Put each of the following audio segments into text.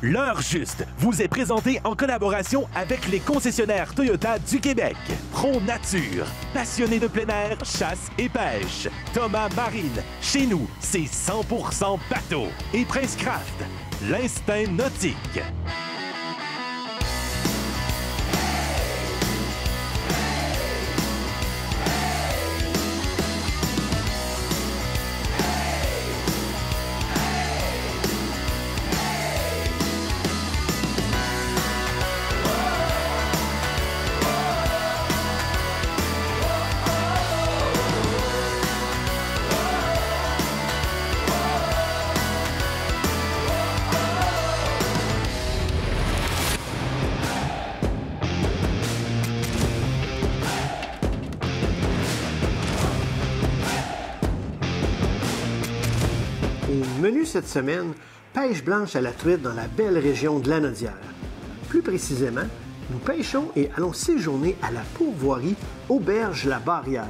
L'heure juste vous est présentée en collaboration avec les concessionnaires Toyota du Québec. Pro Nature, passionné de plein air, chasse et pêche. Thomas Marine, chez nous, c'est 100% bateau. Et Prince Craft, l'instinct nautique. Menu cette semaine, pêche blanche à la truite dans la belle région de Lanaudière. Plus précisément, nous pêchons et allons séjourner à la pourvoirie Auberge La Barrière.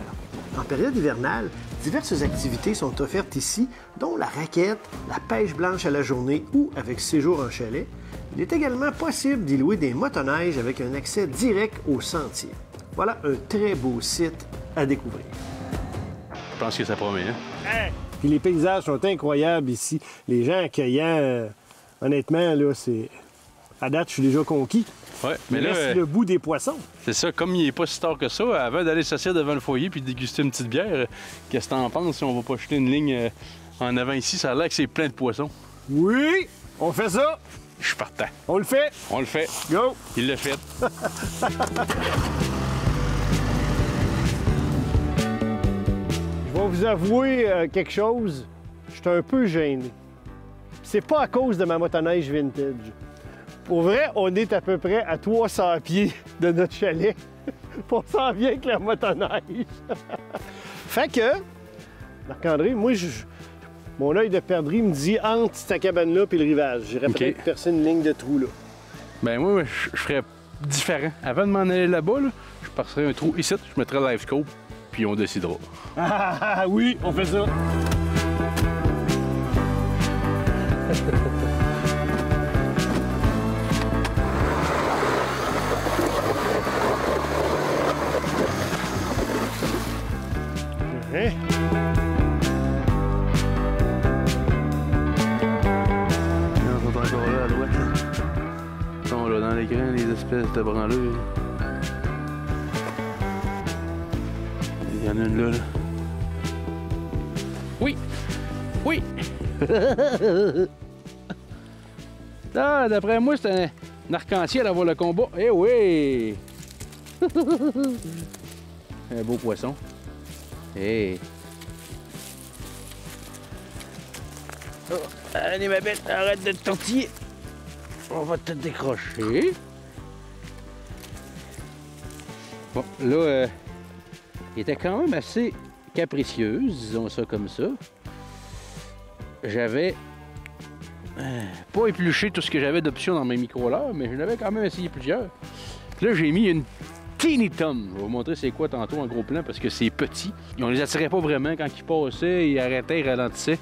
En période hivernale, diverses activités sont offertes ici, dont la raquette, la pêche blanche à la journée ou avec séjour en chalet. Il est également possible d'y louer des motoneiges avec un accès direct au sentier. Voilà un très beau site à découvrir. Je pense que ça promet, hein? Hey! Puis les paysages sont incroyables ici. Les gens accueillants, honnêtement, là, c'est... À date, je suis déjà conquis. Ouais, mais là, c'est le bout des poissons. C'est ça, comme il n'est pas si tard que ça, avant d'aller s'asseoir devant le foyer puis de déguster une petite bière, qu'est-ce que t'en penses si on va pas jeter une ligne en avant ici? Ça a l'air que c'est plein de poissons. Oui! On fait ça! Je suis partant. On le fait! On le fait. Go! Il l'a fait. Je vais vous avouer quelque chose. Je suis un peu gêné. C'est pas à cause de ma motoneige vintage. Pour vrai, on est à peu près à 300 pieds de notre chalet. On s'en vient avec la motoneige. Fait que, Marc-André, moi, mon œil de perdrix me dit entre cette cabane-là et le rivage. J'irais peut-être percer une ligne de trou là. Ben moi, je ferais différent. Avant de m'en aller là-bas, là, je passerais un trou ici, je mettrais le live scope, puis on décidera. Ah oui, on fait ça. Hein? On est encore là à droite. Ils sont là dans l'écran, les espèces de branleurs. Il y en a une là. Oui! Oui! Ah, d'après moi, c'est un arc-en-ciel à voir le combat. Eh oui! Un beau poisson. Hey! Oh, allez, ma bête, arrête de te tortiller. On va te décrocher. Bon, là, il était quand même assez capricieuse, disons ça comme ça. J'avais pas épluché tout ce que j'avais d'options dans mes micro-leurres, mais je l'avais quand même essayé plusieurs. Puis là, j'ai mis une teeny tom. Je vais vous montrer c'est quoi tantôt en gros plan parce que c'est petit. On les attirait pas vraiment quand ils passaient, ils arrêtaient, ils ralentissaient.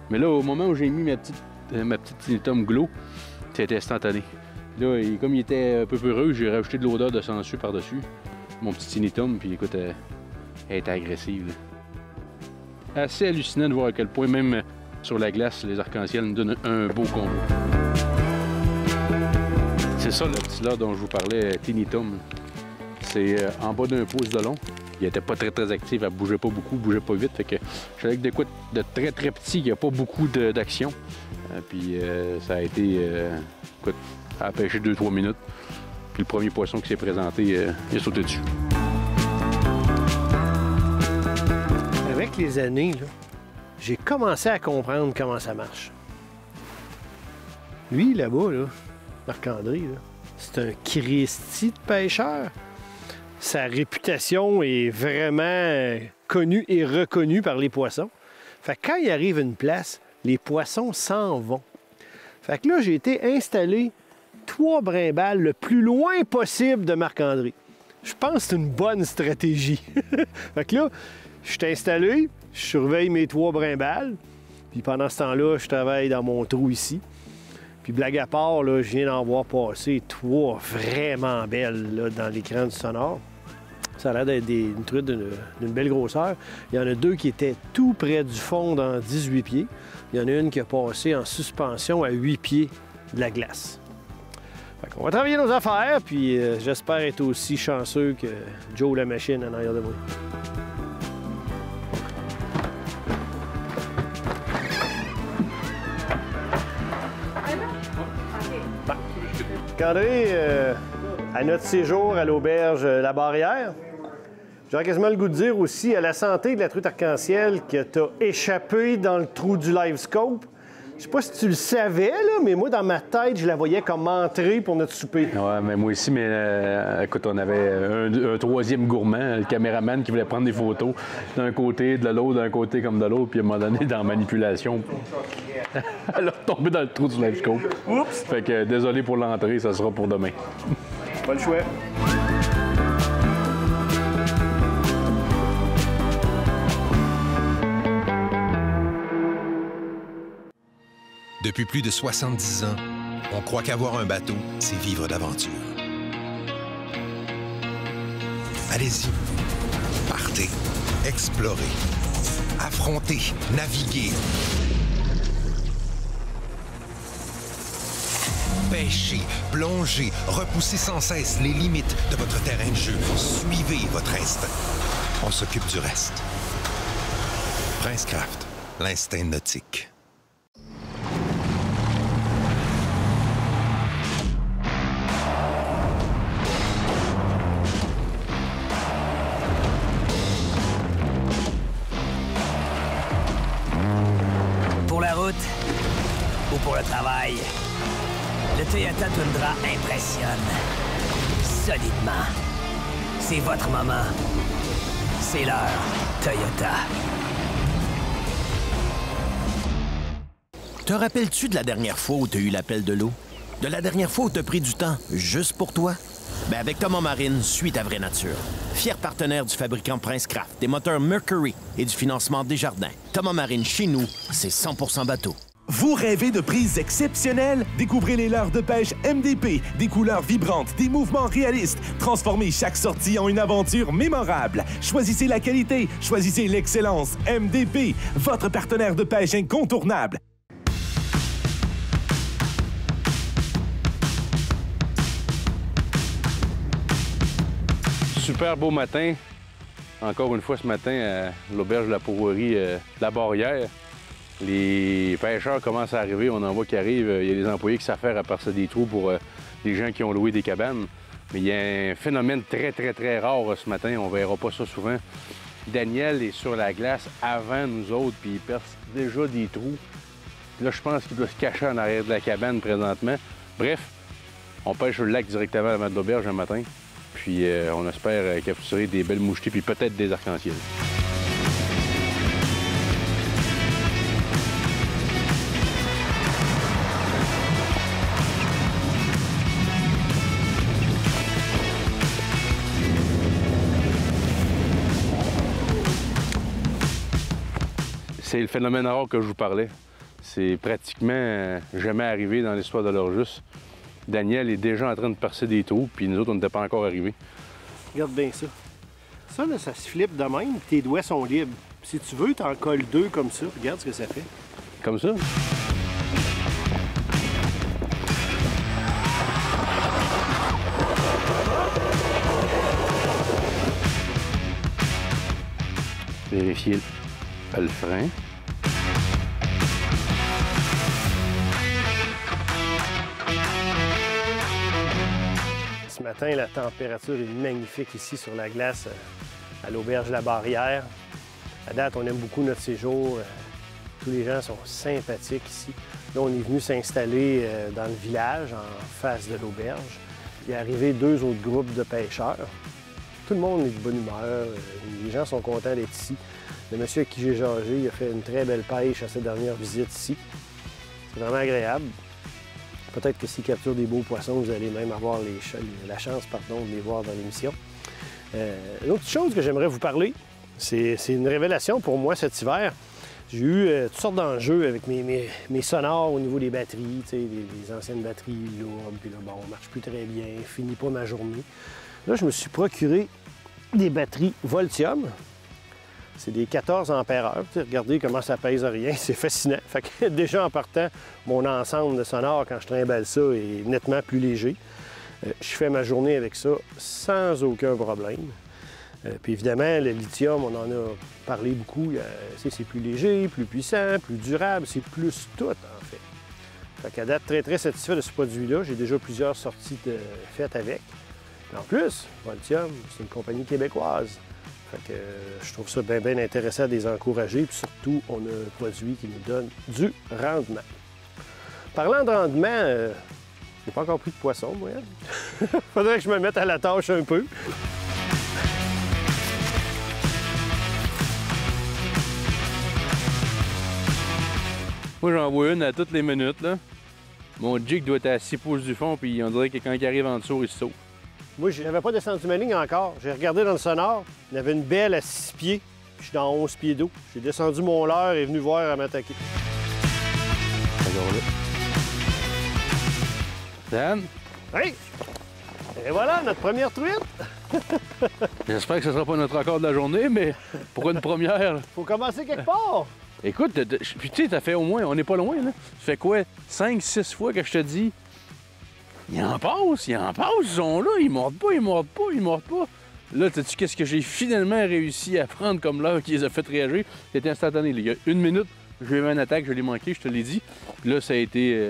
Mais là, au moment où j'ai mis ma petite teeny tom glow, c'était instantané. Là, comme il était un peu peureux, j'ai rajouté de l'odeur de sangsue par-dessus. Mon petit teeny tom, puis écoute, elle était agressive. Là. Assez hallucinant de voir à quel point, même sur la glace, les arcs-en-ciel nous donnent un beau combo. C'est ça le petit leurre dont je vous parlais, teeny tom. C'est en bas d'un pouce de long. Il n'était pas très actif, elle bougeait pas beaucoup, bougeait pas vite. Fait que je suis avec des coups de très petit, il n'y a pas beaucoup d'action. Puis ça a été, écoute, à pêcher 2-3 minutes. Puis le premier poisson qui s'est présenté, il a sauté dessus. Avec les années, j'ai commencé à comprendre comment ça marche. Lui, là-bas, là, Marc-André, c'est un Christy de pêcheur. Sa réputation est vraiment connue et reconnue par les poissons. Fait que quand il arrive à une place, les poissons s'en vont. Fait que là, j'ai été installé 3 brimbales le plus loin possible de Marc-André. Je pense que c'est une bonne stratégie. Fait que là, je suis installé, je surveille mes 3 brimbales, puis pendant ce temps-là, je travaille dans mon trou ici. Puis blague à part, là, je viens d'en voir passer 3 vraiment belles là, dans l'écran du sonore. Ça a l'air d'être une truite d'une belle grosseur. Il y en a 2 qui étaient tout près du fond dans 18 pieds. Il y en a une qui a passé en suspension à 8 pieds de la glace. On va travailler nos affaires, puis j'espère être aussi chanceux que Joe la machine en arrière de moi. André, à notre séjour à l'auberge La Barrière, j'aurais quasiment le goût de dire aussi à la santé de la truite arc-en-ciel que t'as échappé dans le trou du LiveScope. Je sais pas si tu le savais, là, mais moi, dans ma tête, je la voyais comme entrée pour notre souper. Ouais, mais moi aussi, mais écoute, on avait un troisième gourmand, le caméraman, qui voulait prendre des photos d'un côté, de l'autre, d'un côté comme de l'autre, puis à un moment donné, dans la manipulation, elle a retombé dans le trou du LiveScope. Oups! Fait que désolé pour l'entrée, ça sera pour demain. Pas le choix. Depuis plus de 70 ans, on croit qu'avoir un bateau, c'est vivre d'aventure. Allez-y, partez, explorez, affrontez, naviguez. Pêchez, plongez, repoussez sans cesse les limites de votre terrain de jeu. Suivez votre instinct. On s'occupe du reste. Princecraft, l'instinct nautique. Pour la route ou pour le travail, le Toyota Tundra impressionne solidement. C'est votre moment. C'est l'heure Toyota. Te rappelles-tu de la dernière fois où tu as eu l'appel de l'eau? De la dernière fois où tu as pris du temps juste pour toi? Bien, avec Thomas Marine, suis ta vraie nature. Fier partenaire du fabricant Princecraft, des moteurs Mercury et du financement Desjardins. Thomas Marine, chez nous, c'est 100% bateau. Vous rêvez de prises exceptionnelles? Découvrez les leurres de pêche MDP, des couleurs vibrantes, des mouvements réalistes. Transformez chaque sortie en une aventure mémorable. Choisissez la qualité, choisissez l'excellence. MDP, votre partenaire de pêche incontournable. Super beau matin. Encore une fois ce matin à l'auberge de la pourvoirie La Barrière. Les pêcheurs commencent à arriver, on en voit qui arrivent. Il y a des employés qui s'affairent à percer des trous pour les gens qui ont loué des cabanes. Mais il y a un phénomène très rare ce matin, on verra pas ça souvent. Daniel est sur la glace avant nous autres, puis il perce déjà des trous. Là, je pense qu'il doit se cacher en arrière de la cabane présentement. Bref, on pêche le lac directement avant de l'auberge un matin. Puis on espère capturer des belles mouchetées, puis peut-être des arcs-en-ciel. C'est le phénomène rare que je vous parlais. C'est pratiquement jamais arrivé dans l'histoire de l'Orjus. Daniel est déjà en train de percer des trous, puis nous autres, on n'était pas encore arrivés. Regarde bien ça. Ça, là, ça se flippe de même, tes doigts sont libres. Si tu veux, t'en colles 2 comme ça. Regarde ce que ça fait. Comme ça? Vérifier le frein. Ce matin, la température est magnifique ici sur la glace à l'auberge La Barrière. À date, on aime beaucoup notre séjour. Tous les gens sont sympathiques ici. Là, on est venu s'installer dans le village, en face de l'auberge. Il est arrivé 2 autres groupes de pêcheurs. Tout le monde est de bonne humeur. Les gens sont contents d'être ici. Le monsieur avec qui j'ai jasé, il a fait une très belle pêche à sa dernière visite ici. C'est vraiment agréable. Peut-être que s'il capture des beaux poissons, vous allez même avoir la chance de les voir dans l'émission. Une autre chose que j'aimerais vous parler, c'est une révélation pour moi cet hiver. J'ai eu toutes sortes d'enjeux avec mes sonores au niveau des batteries, tu sais, les anciennes batteries lourdes, puis là, bon, on marche plus très bien, finit pas ma journée. Là, je me suis procuré des batteries Voltium. C'est des 14 ampères-heure. Regardez comment ça pèse rien, c'est fascinant. Fait que déjà en partant, mon ensemble de sonore, quand je trimballe ça, est nettement plus léger. Je fais ma journée avec ça sans aucun problème. Puis évidemment, le lithium, on en a parlé beaucoup. C'est plus léger, plus puissant, plus durable, c'est plus tout en fait. Fait qu'à date, très satisfait de ce produit-là. J'ai déjà plusieurs sorties faites avec. En plus, Voltium, c'est une compagnie québécoise. Fait que je trouve ça bien intéressant de les encourager. Puis surtout, on a un produit qui nous donne du rendement. Parlant de rendement, j'ai pas encore pris de poisson, moi. Faudrait que je me mette à la tâche un peu. Moi, j'en vois une à toutes les minutes, là. Mon jig doit être à 6 pouces du fond, puis on dirait que quand il arrive en dessous, il se sauve. Moi, je n'avais pas descendu ma ligne encore. J'ai regardé dans le sonore, il y avait une belle à 6 pieds, puis je suis dans 11 pieds d'eau. J'ai descendu mon leurre et est venu voir à m'attaquer. Dan? Hey! Et voilà, notre première truite! J'espère que ce ne sera pas notre record de la journée, mais pour une première... Faut commencer quelque part! Écoute, puis tu sais, t'as fait au moins, on n'est pas loin, là. Ça fait quoi, 5-6 fois que je te dis, ils en passent, ils sont là, ils mordent pas. Là, sais-tu qu'est-ce que j'ai finalement réussi à prendre comme l'heure qui les a fait réagir? C'était instantané. Il y a 1 minute, j'ai eu une attaque, je l'ai manqué, je te l'ai dit. Là, ça a été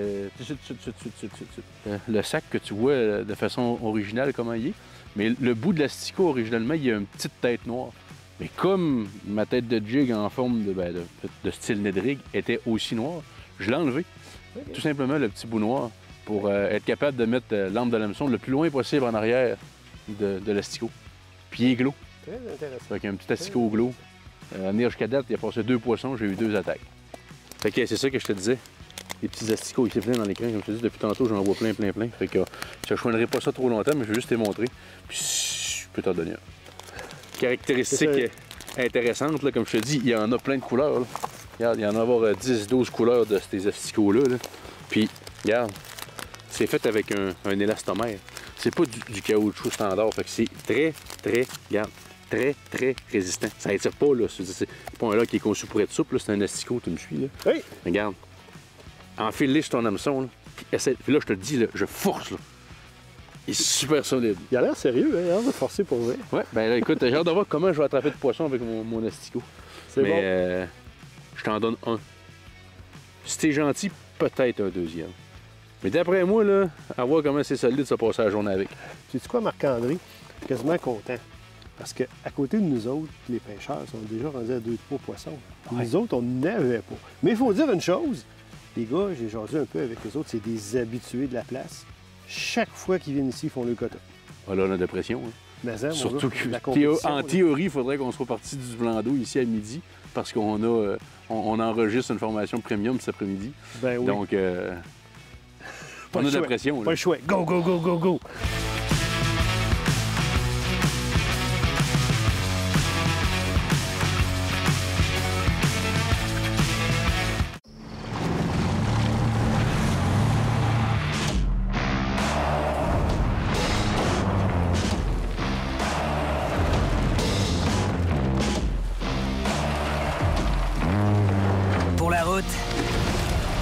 le sac que tu vois de façon originale, comment il est. Mais le bout de l'asticot, originalement, il y a une petite tête noire. Mais comme ma tête de jig en forme de style Nedrig était aussi noire, je l'ai enlevé. Okay. Tout simplement le petit bout noir pour être capable de mettre l'arme de l'hameçon le plus loin possible en arrière de l'asticot. Puis il est glow. Très intéressant. Fait qu'un petit asticot glow. À venir jusqu'à date, il a passé 2 poissons, j'ai eu 2 attaques. Fait que c'est ça que je te disais. Les petits asticots, ils plein dans l'écran, comme je te dis, depuis tantôt, j'en vois plein. Fait que je ne choisirai pas ça trop longtemps, mais je vais juste te montrer. Puis je peux t'en donner un. Caractéristique intéressante, là, comme je te dis, il y en a plein de couleurs. Là. Regarde, il y en a avoir 10-12 couleurs de ces asticots-là. Là. Puis, regarde, c'est fait avec un élastomère. C'est pas du caoutchouc standard. Fait que c'est très résistant. Ça étire pas, là. C'est pas un là qui est conçu pour être souple, c'est un asticot, tu me suis, là. Oui. Regarde. Enfile-les sur ton hameçon, là. Puis là, je te le dis, là, je force, là. Il est super solide. Il a l'air sérieux, hein? Il a l'air de forcer pour vrai. Ouais, ben là, écoute, j'ai hâte de voir comment je vais attraper de poisson avec mon asticot. C'est bon. Je t'en donne un. Si t'es gentil, peut-être un deuxième. Mais d'après moi, là, à voir comment c'est solide, ça passer la journée avec. Sais-tu quoi, Marc-André? Je suis quasiment content. Parce qu'à côté de nous autres, les pêcheurs sont déjà rendus à 2-3 poissons. Ouais. Nous autres, on n'avait pas. Mais il faut dire une chose. Les gars, j'ai jasé un peu avec eux autres, c'est des habitués de la place. Chaque fois qu'ils viennent ici, ils font le quota. Ah là, on a de la pression. Hein? Mais hein, surtout qu'en théorie, il faudrait qu'on soit parti du blanc d'eau ici à midi parce qu'on a, on enregistre une formation premium cet après-midi. Ben oui. Donc, on a de la pression. Pas le choix. Go, go, go, go, go!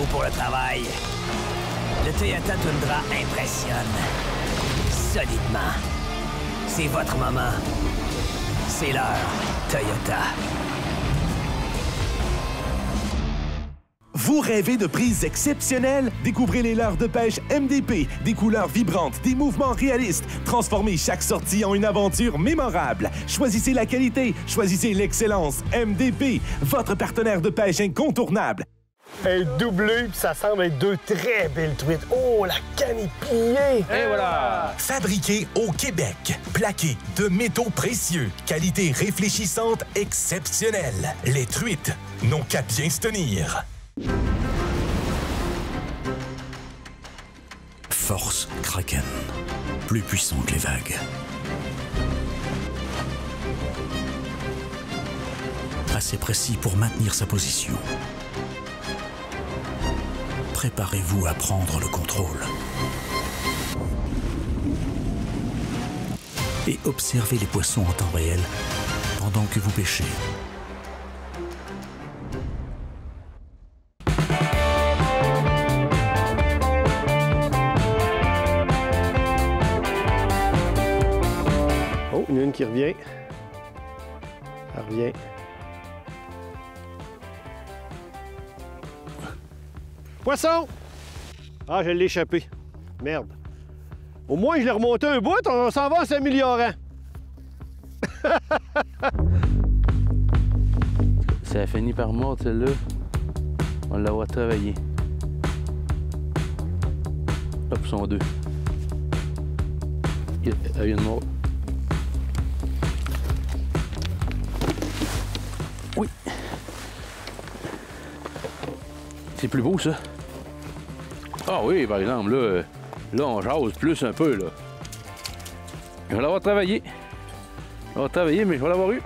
Ou pour le travail, le Toyota Tundra impressionne solidement. C'est votre moment. C'est l'heure, Toyota. Vous rêvez de prises exceptionnelles? Découvrez les leurres de pêche MDP, des couleurs vibrantes, des mouvements réalistes. Transformez chaque sortie en une aventure mémorable. Choisissez la qualité, choisissez l'excellence. MDP, votre partenaire de pêche incontournable. Elle est doublée, puis ça semble être 2 très belles truites. Oh, la canne est pliée! Et voilà! Fabriqué au Québec, plaqué de métaux précieux, qualité réfléchissante exceptionnelle. Les truites n'ont qu'à bien se tenir. Force Kraken, plus puissant que les vagues. assez précis pour maintenir sa position. Préparez-vous à prendre le contrôle. Et observez les poissons en temps réel pendant que vous pêchez. Oh, il y en a une qui revient. Elle revient. Poisson! Ah, je l'ai échappé. Merde. Au moins, je l'ai remonté un bout, on s'en va en s'améliorant. Ça a fini par mordre, celle-là. On l'a retravaillé. Hop, sont deux. Elle vient de mordre. Oui. C'est plus beau, ça. Ah oui, par exemple, là, on jase plus un peu, là. Je vais l'avoir travaillé. Je vais l'avoir travaillé, mais je vais l'avoir eu.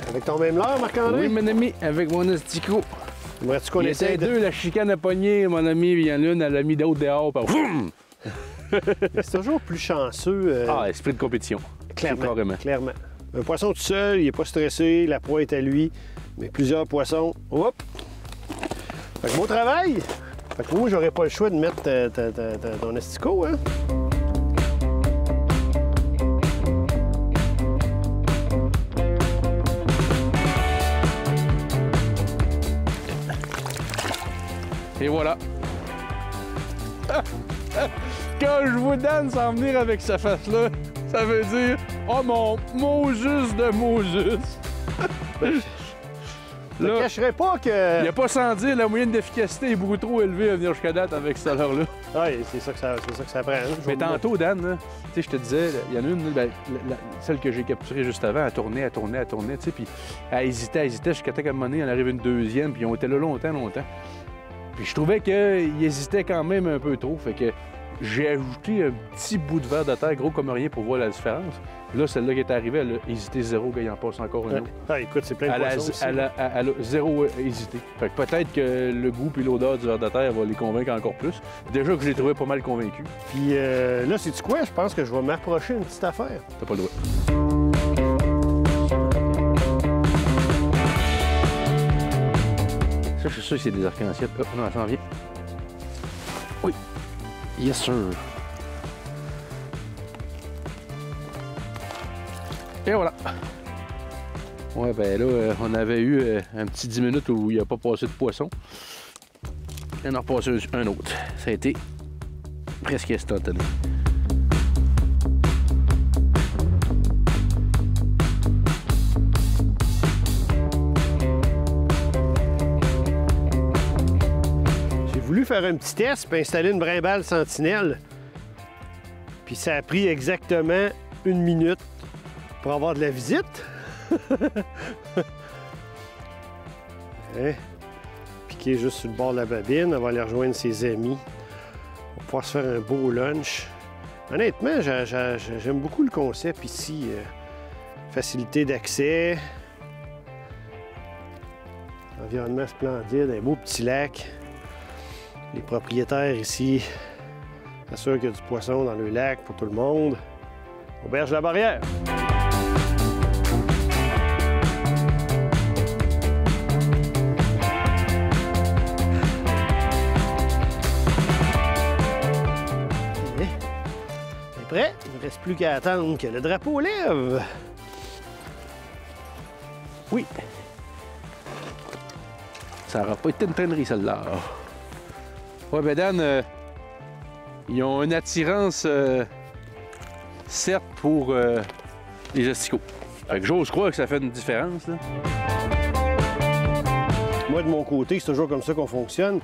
Avec ton même leurre, Marc-André? Oui, mon ami, avec mon asticot. Aimerais-tu qu'on Il essaie était de... deux, la chicane à poignée, mon ami. Il y en a une, elle a mis d'autres dehors. Par... C'est toujours plus chanceux. Ah, esprit de compétition. Clairement. Clairement. Un poisson tout seul, il n'est pas stressé, la proie est à lui. Mais plusieurs poissons, hop! Fait que beau travail! Fait que moi, j'aurais pas le choix de mettre ton asticot, hein? Et voilà. Quand je vois Dan s'en venir avec sa face-là, ça veut dire « Oh mon Moses de Moses! » Je ne cacherais pas que... Il n'y a pas sans dire, la moyenne d'efficacité est beaucoup trop élevée à venir jusqu'à date avec cette heure-là. Oui, c'est ça que ça prend. Hein? Mais tantôt, Dan, là, tu sais, je te disais, il y en a une, ben, celle que j'ai capturée juste avant, elle tournait, tu sais, puis elle hésitait jusqu'à temps qu'à un moment donné, elle arrive une deuxième, puis ils ont été là longtemps. Puis je trouvais qu'ils hésitaient quand même un peu trop, fait que j'ai ajouté un petit bout de verre de terre, gros comme rien, pour voir la différence. Là, celle-là qui est arrivée, elle a hésité zéro, il en passe encore une autre. Ah, écoute, c'est plein de poissons aussi. Elle a zéro hésité. Fait que peut-être que le goût et l'odeur du verre de terre va les convaincre encore plus. Déjà que je les trouvais pas mal convaincus. Puis là, sais-tu quoi? Je pense que je vais m'approcher une petite affaire. T'as pas le droit. Ça, je suis sûr que c'est des arc-en-ciel. Hop, non, elle s'en vient. Oui. Yes, sir. Et voilà. Ouais, ben là, on avait eu un petit 10 minutes où il n'y a pas passé de poisson. Il en a repassé un autre. Ça a été presque instantané. J'ai voulu faire un petit test puis installer une brimballe sentinelle. Puis ça a pris exactement 1 minute pour avoir de la visite. Hein? Piquer juste sur le bord de la babine, on va aller rejoindre ses amis. On va pouvoir se faire un beau lunch. Honnêtement, j'aime beaucoup le concept ici. Facilité d'accès. Environnement splendide, un beau petit lac. Les propriétaires ici assurent qu'il y a du poisson dans le lac pour tout le monde. Auberge La Barrière. Prêt? Il ne reste plus qu'à attendre que le drapeau lève. Oui. Ça n'aura pas été une traînerie, celle-là. Ouais, ben Dan, ils ont une attirance, certes, pour les asticots. Fait que j'ose croire que ça fait une différence, là. Moi, de mon côté, c'est toujours comme ça qu'on fonctionne.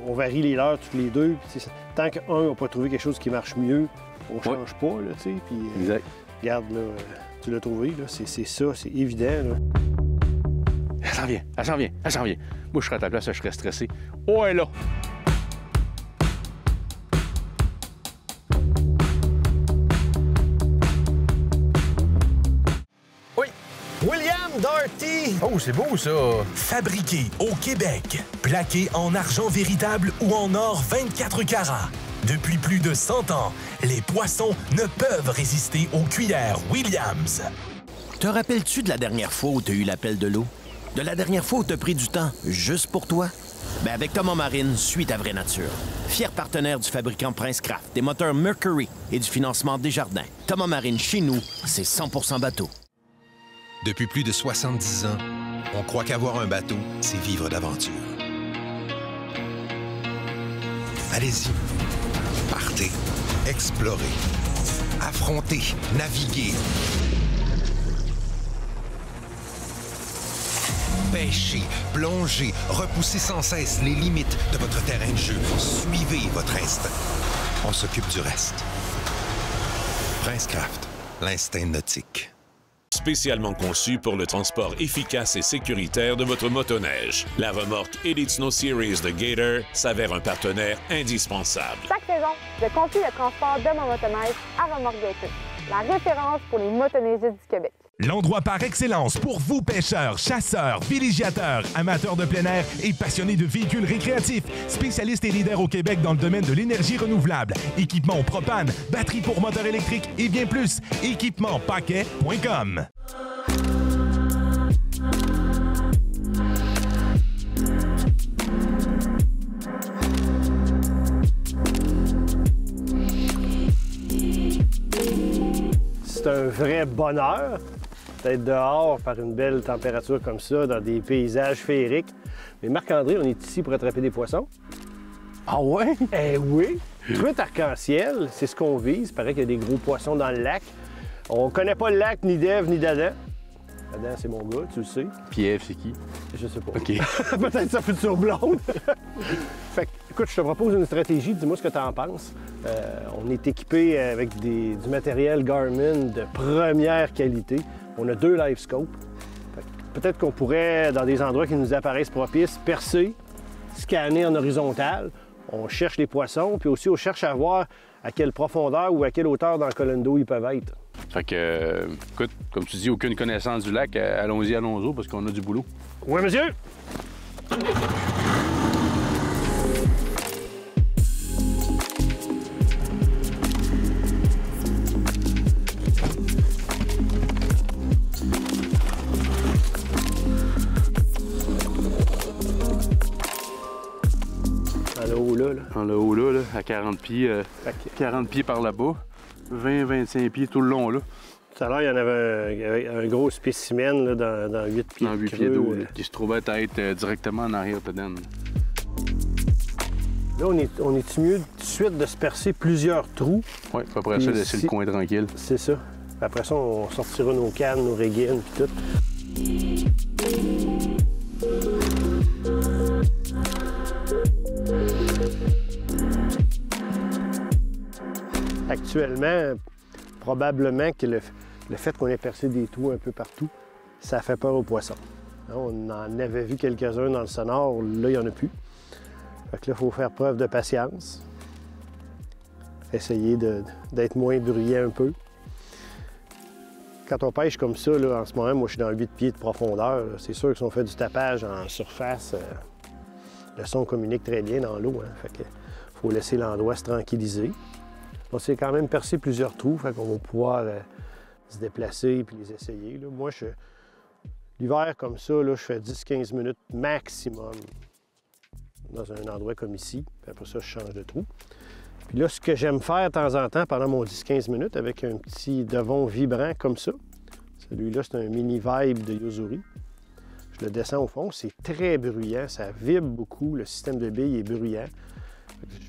On varie les leurs toutes les deux. Puis, tant qu'un n'a pas trouvé quelque chose qui marche mieux, on change pas, là, tu sais. Puis, exact. Regarde, là, tu l'as trouvé, là. C'est ça, c'est évident, là. Elle s'en vient, elle s'en vient, elle s'en vient. Moi, je serais à ta place, je serais stressé. Oh, elle est là! Oui! Oh, c'est beau, ça! Fabriqué au Québec, plaqué en argent véritable ou en or 24 carats. Depuis plus de 100 ans, les poissons ne peuvent résister aux cuillères Williams. Te rappelles-tu de la dernière fois où tu as eu l'appel de l'eau? De la dernière fois où tu as pris du temps juste pour toi? Ben avec Thomas Marine, suis ta vraie nature. Fier partenaire du fabricant Princecraft, des moteurs Mercury et du financement Desjardins. Thomas Marine, chez nous, c'est 100% bateau. Depuis plus de 70 ans, on croit qu'avoir un bateau, c'est vivre d'aventure. Allez-y. Partez. Explorez. Affrontez. Naviguez. Pêchez, plongez, repoussez sans cesse les limites de votre terrain de jeu. Suivez votre instinct. On s'occupe du reste. Princecraft, l'instinct nautique. Spécialement conçu pour le transport efficace et sécuritaire de votre motoneige, la remorque Elite Snow Series de Gator s'avère un partenaire indispensable. Chaque saison, je confie le transport de mon motoneige à Remorque Gator, la référence pour les motoneigistes du Québec. L'endroit par excellence pour vous pêcheurs, chasseurs, villégiateurs, amateurs de plein air et passionnés de véhicules récréatifs. Spécialiste et leader au Québec dans le domaine de l'énergie renouvelable. Équipement propane, batterie pour moteur électrique et bien plus. Équipement-paquet.com. C'est un vrai bonheur d'être dehors par une belle température comme ça, dans des paysages féeriques. Mais Marc-André, on est ici pour attraper des poissons. Ah ouais? Eh oui! Truite arc-en-ciel, c'est ce qu'on vise. Il paraît qu'il y a des gros poissons dans le lac. On connaît pas le lac ni d'Ève ni d'Adam. Adam, c'est mon gars, tu le sais. Puis Ève, c'est qui? Je sais pas. OK. Peut-être sa future blonde. Fait que, écoute, je te propose une stratégie. Dis-moi ce que tu en penses. On est équipé avec du matériel Garmin de première qualité. On a 2 live scopes. Peut-être qu'on pourrait, dans des endroits qui nous apparaissent propices, percer, scanner en horizontal. On cherche les poissons, puis aussi on cherche à voir à quelle profondeur ou à quelle hauteur dans le colonne d'eau ils peuvent être. Fait que, écoute, comme tu dis, aucune connaissance du lac, allons-y, allons-y, parce qu'on a du boulot. Oui, monsieur! Dans le haut là, à 40 pieds, 40 pieds par là-bas, 20-25 pieds tout le long là. Tout à l'heure, il y en avait un gros spécimen là, dans 8 pieds. Dans 8 pieds d'eau, qui se trouvait être directement en arrière de Dan. Là, on est mieux tout de suite de se percer plusieurs trous. Oui, après ça, laisser le coin tranquille. C'est ça. Après ça, on sortira nos cannes, nos régines, puis tout. Actuellement, probablement que le fait qu'on ait percé des trous un peu partout, ça fait peur aux poissons. On en avait vu quelques-uns dans le sonore, là, il n'y en a plus. Fait que là, il faut faire preuve de patience. Essayer d'être moins bruyant un peu. Quand on pêche comme ça, là, en ce moment, moi, je suis dans 8 pieds de profondeur. C'est sûr que si on fait du tapage en surface, le son communique très bien dans l'eau. Hein. Fait que faut laisser l'endroit se tranquilliser. On s'est quand même percé plusieurs trous, fait qu'on va pouvoir se déplacer et les essayer. Là. Moi, l'hiver comme ça, là, je fais 10-15 minutes maximum dans un endroit comme ici. Puis après ça, je change de trou. Puis là, ce que j'aime faire de temps en temps pendant mon 10-15 minutes avec un petit devon vibrant comme ça, celui-là, c'est un mini vibe de Yo-Zuri. Je le descends au fond, c'est très bruyant, ça vibre beaucoup, le système de billes est bruyant.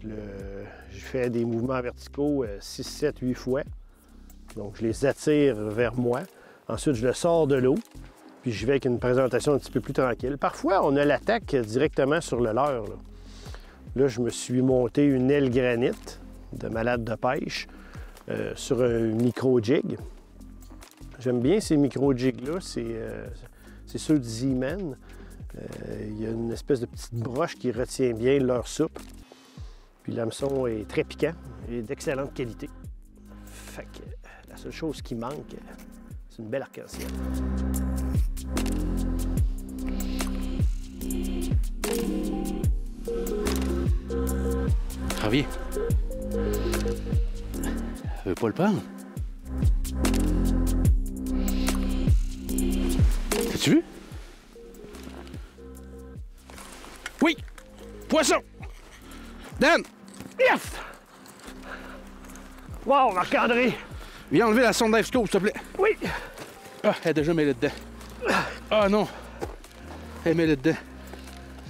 Je fais des mouvements verticaux 6, 7, 8 fois. Donc, je les attire vers moi. Ensuite, je le sors de l'eau, puis je vais avec une présentation un petit peu plus tranquille. Parfois, on a l'attaque directement sur le leurre. Là, je me suis monté une aile granite de malade de pêche sur un micro-jig. J'aime bien ces micro-jigs-là. C'est ceux de Z-Man. Il y a une espèce de petite broche qui retient bien leur soupe. Puis l'hameçon est très piquant et d'excellente qualité. Fait que la seule chose qui manque, c'est une belle arc-en-ciel. Reviens. Elle veut pas le prendre. T'as-tu vu? Oui! Poisson! Dan! Yes! Wow, Marc-André! Viens enlever la sonde d'Ive-Scope, s'il te plaît. Oui! Ah, elle est déjà mêlée dedans. Ah non! Elle est mêlée dedans.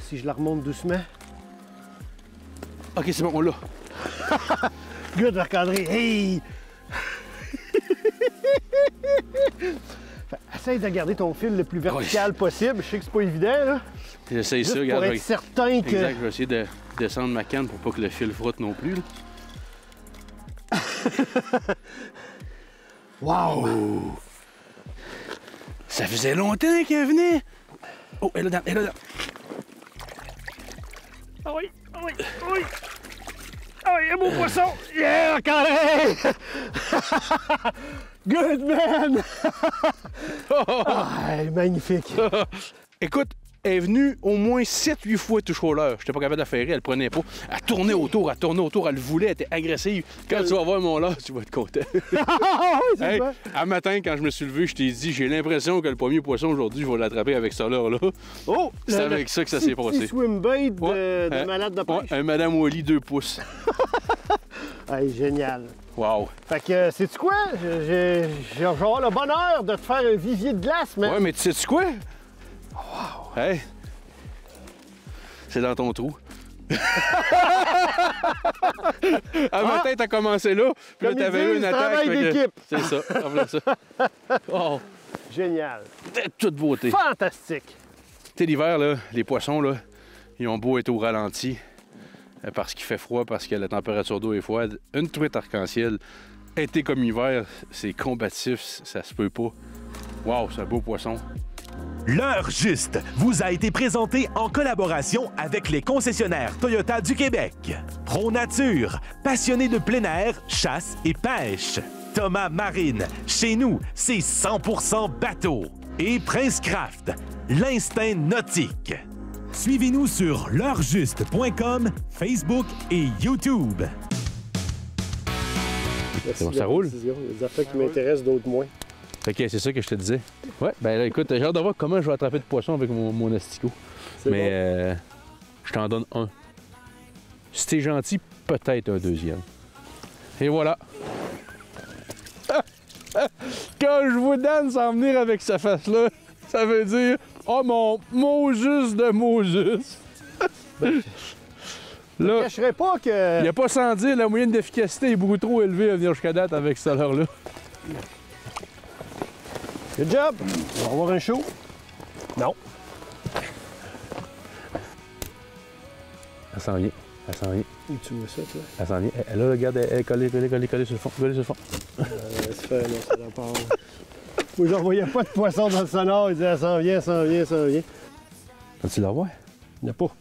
Si je la remonte doucement. Ok, c'est bon, on l'a. Good, Marc-André! Hey! Essaye de garder ton fil le plus vertical possible. Je sais que c'est pas évident, là. J'essaye ça, Juste regarde. pour être certain que... Exact, je vais essayer de descendre ma canne pour pas que le fil frotte non plus. Là. Wow! Oh. Ça faisait longtemps qu'elle venait! Oh, elle est là-dedans, elle est là-dedans. Ah oui, ah oui, ah oui! Ah oui, un beau poisson! Yeah, Marc-André! Good man! Ah, magnifique! Écoute, elle est venue au moins 7-8 fois touche au leurre. J'étais pas capable de la ferrer, elle prenait pas. Elle tournait autour, elle le voulait, elle était agressive. Quand tu vas voir mon leurre, tu vas être content. Hey, un matin, quand je me suis levé, je t'ai dit, j'ai l'impression que le premier poisson aujourd'hui, je vais l'attraper avec ce leurre-là. Oh! C'est avec ça que ça s'est passé. Petit swim bait de malade de pêche. Ouais, un Madame Wally 2 pouces. Hey, génial. Wow. Fait que, sais-tu quoi? Je vais avoir le bonheur de te faire un vivier de glace, mais... Ouais, mais tu sais-tu quoi? Wow. Hey! C'est dans ton trou. Un matin, t'as commencé là, puis là, t'avais eu une attaque. Travail d'équipe. C'est ça, voilà ça. Oh! Génial. De toute beauté. Fantastique. Tu sais, l'hiver, là, les poissons, là, ils ont beau être au ralenti, parce qu'il fait froid, parce que la température d'eau est froide. Une truite arc-en-ciel, été comme hiver, c'est combatif, ça se peut pas. Wow, c'est un beau poisson. L'heure juste vous a été présenté en collaboration avec les concessionnaires Toyota du Québec. Pro Nature, passionné de plein air, chasse et pêche. Thomas Marine, chez nous, c'est 100% bateau. Et Prince Craft, l'instinct nautique. Suivez-nous sur l'heurejuste.com, Facebook et YouTube. Merci bon, ça roule? Il y a des affaires qui m'intéressent, d'autres moins. OK, c'est ça que je te disais. Ouais, ben là, écoute, j'ai hâte de voir comment je vais attraper de poisson avec mon asticot. Mais bon. Je t'en donne un. Si t'es gentil, peut-être un deuxième. Et voilà. Quand je vous donne sans venir avec sa face-là, ça veut dire « Oh mon Moses de Moses! » Je ne cacherais pas que... Il n'y a pas sans dire, la moyenne d'efficacité est beaucoup trop élevée à venir jusqu'à date avec cette heure-là. Good job! On va avoir un show? Non. Elle s'en vient. Elle s'en vient. Où tu vois ça, toi? Elle s'en vient. Là, regarde, elle est collée sur le fond. Collée sur le fond. Laisse faire, non, ça n'a pas... Moi, j'en voyais pas de poisson dans le sonore. Il disait, elle s'en vient, elle s'en vient, elle s'en vient. Vas-tu la voir? Il n'y en a pas.